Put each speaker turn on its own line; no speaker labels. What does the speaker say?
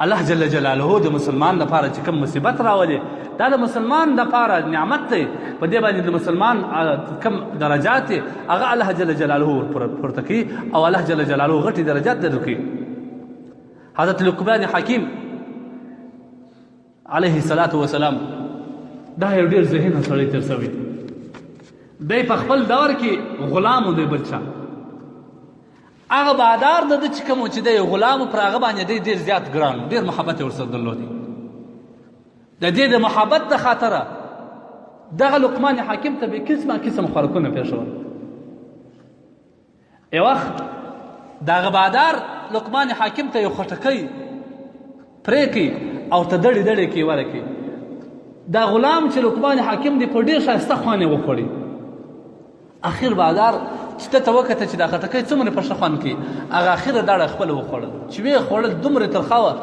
الله جل جلاله د مسلمان لپاره چې کوم مصیبت راولي دا د مسلمان لپاره نعمت دی. په دې باندې د مسلمان کوم درجات دي هغه الله جل جلاله پورته کوي او الله جل جلاله غټي درجات درکوي. حضرت لقمان حکیم علیه الصلاة والسلام دا یو ډېر ذهین سړی تېر شوی دی په خپل دور کې غلام و دی بل چا هغه بادار د ده چې کوم چې دی غلام پر هغه باندې دی ډېر زیات ګران ډېر محبت یې ورسره درلودی. د دې د محبت د خاطره دغه لقمان حکیم ته بې قسم خوراکونه پېښول. یو وخت دغه بادار لقمان حکیم ته یو خټکی پرې کړي او ته دړې دړې کې ورکړي. دا غلام چې لقمان حکیم دی په ډېر ښایسته خوند یې وخوړي. اخر بادار چې ته ته وکته چې دا خټکی څومره په ښه خوند کوي هغه اخره داړه خپله وخوړل چې ویې خوړل دومره ترخه وه